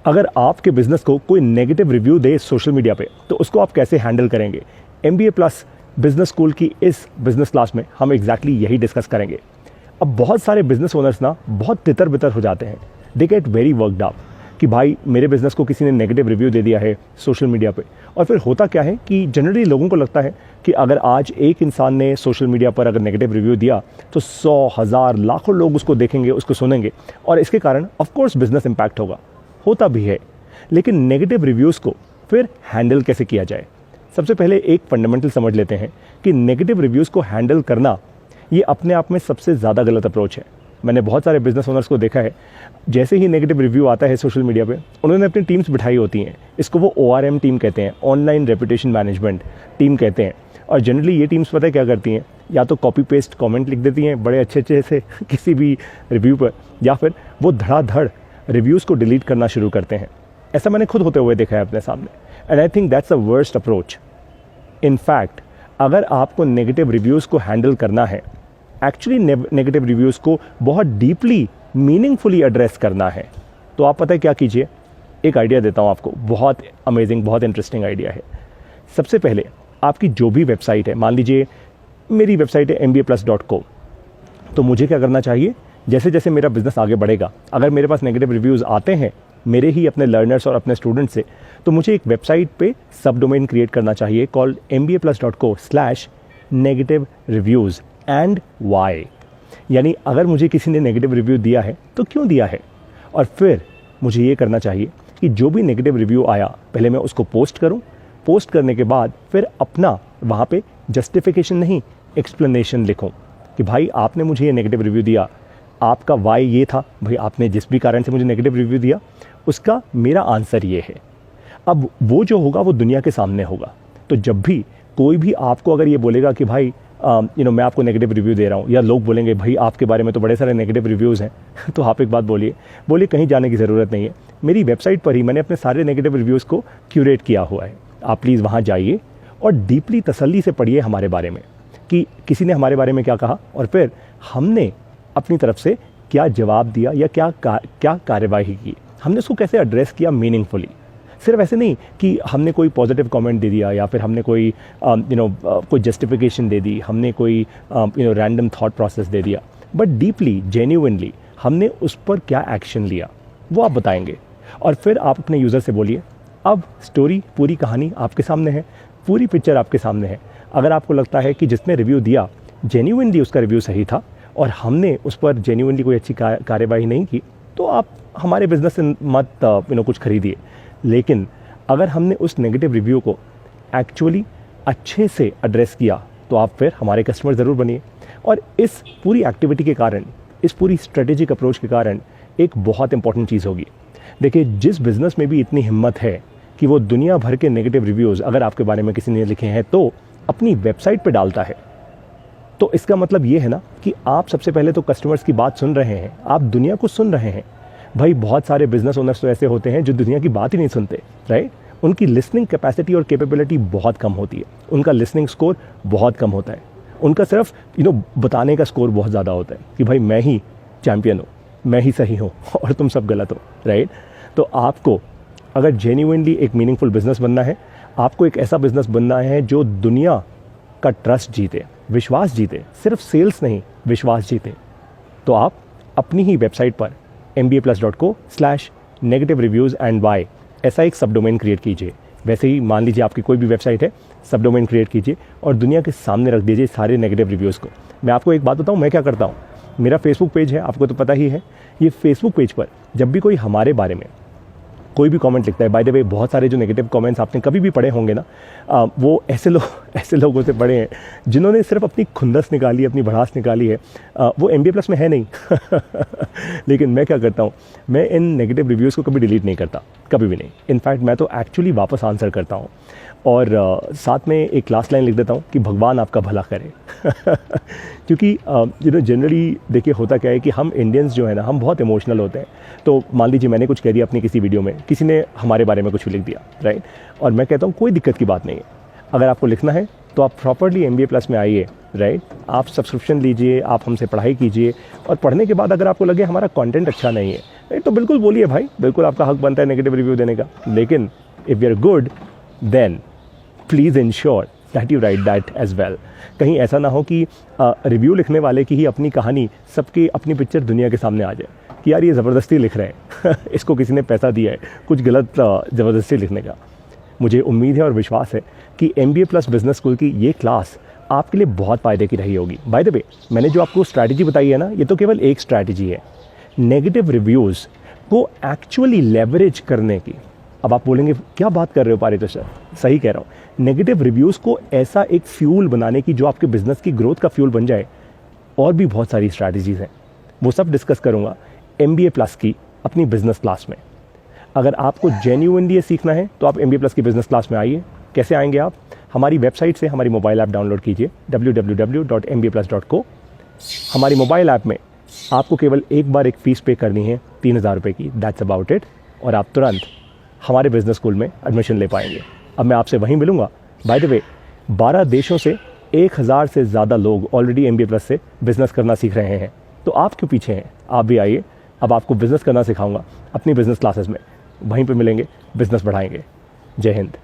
अगर आपके बिजनेस को कोई नेगेटिव रिव्यू दे सोशल मीडिया पे तो उसको आप कैसे हैंडल करेंगे? MBA प्लस बिजनेस स्कूल की इस बिजनेस क्लास में हम एग्जैक्टली यही डिस्कस करेंगे। अब बहुत सारे बिजनेस ओनर्स ना बहुत तितर बितर हो जाते हैं, they get very worked up कि भाई मेरे बिजनेस को किसी ने नेगेटिव रिव्यू दे दिया है सोशल मीडिया पे। और फिर होता क्या है कि जनरली लोगों को लगता है कि अगर आज एक इंसान ने सोशल मीडिया पर अगर नेगेटिव रिव्यू दिया तो 100, 1000, लाखों लोग उसको देखेंगे, उसको सुनेंगे और इसके कारण ऑफ कोर्स बिजनेस इंपैक्ट होगा। होता भी है, लेकिन नेगेटिव रिव्यूज़ को फिर हैंडल कैसे किया जाए? सबसे पहले एक फंडामेंटल समझ लेते हैं कि नेगेटिव रिव्यूज़ को हैंडल करना ये अपने आप में सबसे ज़्यादा गलत अप्रोच है। मैंने बहुत सारे बिजनेस ओनर्स को देखा है, जैसे ही नेगेटिव रिव्यू आता है सोशल मीडिया पे उन्होंने अपनी टीम्स बिठाई होती हैं। इसको वो ORM टीम कहते हैं, ऑनलाइन रेपुटेशन मैनेजमेंट टीम कहते हैं। और जनरली ये टीम्स पता है क्या करती हैं? या तो कॉपी पेस्ट कमेंट लिख देती हैं बड़े अच्छे से किसी भी रिव्यू पर, या फिर वो धड़ाधड़ रिव्यूज़ को डिलीट करना शुरू करते हैं। ऐसा मैंने खुद होते हुए देखा है अपने सामने, and I think that's a worst approach. In fact अगर आपको नेगेटिव रिव्यूज़ को हैंडल करना है, एक्चुअली नेगेटिव रिव्यूज़ को बहुत डीपली मीनिंगफुली एड्रेस करना है, तो आप पता है क्या कीजिए? एक आइडिया देता हूँ आपको, बहुत अमेजिंग, बहुत इंटरेस्टिंग आइडिया है। सबसे पहले आपकी जो भी वेबसाइट है, मान लीजिए मेरी वेबसाइट है mbaplus.co, तो मुझे क्या करना चाहिए? जैसे जैसे मेरा बिजनेस आगे बढ़ेगा, अगर मेरे पास नेगेटिव रिव्यूज़ आते हैं मेरे ही अपने लर्नर्स और अपने स्टूडेंट्स से, तो मुझे एक वेबसाइट पे सब डोमेन क्रिएट करना चाहिए called mbaplus.co/negative reviews and why। यानी अगर मुझे किसी ने नेगेटिव रिव्यू दिया है तो क्यों दिया है, और फिर मुझे ये करना चाहिए कि जो भी नेगेटिव रिव्यू आया पहले मैं उसको पोस्ट करूं, पोस्ट करने के बाद फिर अपना वहाँ पे जस्टिफिकेशन नहीं, एक्सप्लेनेशन लिखूं कि भाई आपने मुझे ये नेगेटिव रिव्यू दिया, आपका वाई ये था, भाई आपने जिस भी कारण से मुझे नेगेटिव रिव्यू दिया उसका मेरा आंसर ये है। अब वो जो होगा वो दुनिया के सामने होगा। तो जब भी कोई भी आपको अगर ये बोलेगा कि भाई मैं आपको नेगेटिव रिव्यू दे रहा हूँ, या लोग बोलेंगे भाई आपके बारे में तो बड़े सारे नेगेटिव रिव्यूज़ हैं तो आप एक बात बोलिए कहीं जाने की ज़रूरत नहीं है, मेरी वेबसाइट पर ही मैंने अपने सारे नेगेटिव रिव्यूज़ को क्यूरेट किया हुआ है। आप प्लीज़ वहाँ जाइए और डीपली तसल्ली से पढ़िए हमारे बारे में कि किसी ने हमारे बारे में क्या कहा और फिर हमने अपनी तरफ से क्या जवाब दिया या क्या कार्यवाही की, हमने उसको कैसे एड्रेस किया मीनिंगफुली। सिर्फ ऐसे नहीं कि हमने कोई पॉजिटिव कमेंट दे दिया या फिर हमने कोई कोई जस्टिफिकेशन दे दी, हमने कोई रैंडम थॉट प्रोसेस दे दिया, बट डीपली जेन्युइनली हमने उस पर क्या एक्शन लिया वो आप बताएंगे। और फिर आप अपने यूज़र से बोलिए, अब स्टोरी, पूरी कहानी आपके सामने है, पूरी पिक्चर आपके सामने है। अगर आपको लगता है कि जिसने रिव्यू दिया जेन्युइनली उसका रिव्यू सही था और हमने उस पर जेन्युइनली कोई अच्छी कार्यवाही नहीं की, तो आप हमारे बिजनेस से मत कुछ खरीदिए। लेकिन अगर हमने उस नेगेटिव रिव्यू को एक्चुअली अच्छे से एड्रेस किया तो आप फिर हमारे कस्टमर ज़रूर बनिए। और इस पूरी एक्टिविटी के कारण, इस पूरी स्ट्रेटेजिक अप्रोच के कारण एक बहुत इंपॉर्टेंट चीज़ होगी। देखिए, जिस बिज़नेस में भी इतनी हिम्मत है कि वो दुनिया भर के नेगेटिव रिव्यूज़ अगर आपके बारे में किसी ने लिखे हैं तो अपनी वेबसाइट पे डालता है, तो इसका मतलब ये है ना कि आप सबसे पहले तो कस्टमर्स की बात सुन रहे हैं, आप दुनिया को सुन रहे हैं। भाई बहुत सारे बिजनेस ओनर्स तो ऐसे होते हैं जो दुनिया की बात ही नहीं सुनते, राइट? उनकी लिसनिंग कैपेसिटी और कैपेबिलिटी बहुत कम होती है, उनका लिसनिंग स्कोर बहुत कम होता है, उनका सिर्फ बताने का स्कोर बहुत ज़्यादा होता है कि भाई मैं ही चैम्पियन हूँ, मैं ही सही हूँ और तुम सब गलत हो, राइट? तो आपको अगर जेन्युइनली एक मीनिंगफुल बिजनेस बनना है, आपको एक ऐसा बिजनेस बनना है जो दुनिया का ट्रस्ट जीते, विश्वास जीते, सिर्फ सेल्स नहीं विश्वास जीते, तो आप अपनी ही वेबसाइट पर mbaplus.co/negative reviews and why ऐसा एक सब डोमेन क्रिएट कीजिए। वैसे ही मान लीजिए आपकी कोई भी वेबसाइट है, सब डोमेन क्रिएट कीजिए और दुनिया के सामने रख दीजिए सारे नेगेटिव रिव्यूज़ को। मैं आपको एक बात बताऊँ मैं क्या करता हूँ, मेरा फेसबुक पेज है, आपको तो पता ही है। ये फेसबुक पेज पर जब भी कोई हमारे बारे में कोई भी कमेंट लिखता है, बाय द वे बहुत सारे जो नेगेटिव कमेंट्स आपने कभी भी पढ़े होंगे ना, वो ऐसे लोगों से पढ़े हैं जिन्होंने सिर्फ अपनी खुंदस निकाली, अपनी भड़ास निकाली है। वो MBA प्लस में है नहीं लेकिन मैं क्या करता हूँ, मैं इन नेगेटिव रिव्यूज़ को कभी डिलीट नहीं करता, कभी भी नहीं। इनफैक्ट मैं तो एक्चुअली वापस आंसर करता हूँ और साथ में एक क्लास लाइन लिख देता हूँ कि भगवान आपका भला करे क्योंकि जनरली देखिए होता क्या है कि हम इंडियंस जो है ना, हम बहुत इमोशनल होते हैं। तो मान लीजिए मैंने कुछ कह दिया अपनी किसी वीडियो में, किसी ने हमारे बारे में कुछ भी लिख दिया, राइट? और मैं कहता हूँ कोई दिक्कत की बात नहीं है, अगर आपको लिखना है तो आप प्रॉपर्ली MBA प्लस में आइए, राइट? आप सब्सक्रिप्शन लीजिए, आप हमसे पढ़ाई कीजिए और पढ़ने के बाद अगर आपको लगे हमारा कंटेंट अच्छा नहीं है तो बिल्कुल बोलिए भाई, बिल्कुल आपका हक बनता है नेगेटिव रिव्यू देने का, लेकिन if you are good then please ensure that you write that as well. कहीं ऐसा ना हो कि रिव्यू लिखने वाले की ही अपनी कहानी सबकी अपनी पिक्चर दुनिया के सामने आ जाए कि यार ये ज़बरदस्ती लिख रहे हैं इसको किसी ने पैसा दिया है कुछ गलत ज़बरदस्ती लिखने का। मुझे उम्मीद है और विश्वास है कि MBA प्लस बिजनेस स्कूल की ये क्लास आपके लिए बहुत फ़ायदे की रही होगी। बाय द वे, मैंने जो आपको स्ट्रैटेजी बताई है ना, ये तो केवल एक स्ट्रैटेजी है नेगेटिव रिव्यूज़ को एक्चुअली लेवरेज करने की। अब आप बोलेंगे क्या बात कर रहे हो पारितोष सर, सही कह रहा हूँ। नेगेटिव रिव्यूज़ को ऐसा एक फ्यूल बनाने की जो आपके बिजनेस की ग्रोथ का फ्यूल बन जाए, और भी बहुत सारी स्ट्रैटेजीज़ हैं, वो सब डिस्कस करूँगा MBA प्लस की अपनी बिजनेस क्लास में। अगर आपको जेन्युइनली सीखना है तो आप MBA प्लस की बिजनेस क्लास में आइए। कैसे आएंगे आप? हमारी वेबसाइट से हमारी मोबाइल ऐप डाउनलोड कीजिए www.mbaplus.co। हमारी मोबाइल ऐप में आपको केवल एक बार एक फ़ीस पे करनी है 3,000 रुपये की, दैट्स अबाउट इट, और आप तुरंत हमारे बिजनेस स्कूल में एडमिशन ले पाएंगे। अब मैं आपसे वहीं मिलूंगा। बाय द वे, 12 देशों से 1,000 से ज़्यादा लोग ऑलरेडी MBA प्लस से बिज़नेस करना सीख रहे हैं, तो आप क्यों पीछे हैं? आप भी आइए, अब आपको बिज़नेस करना सिखाऊंगा अपनी बिज़नेस क्लासेस में। वहीं पे मिलेंगे, बिज़नेस बढ़ाएंगे। जय हिंद।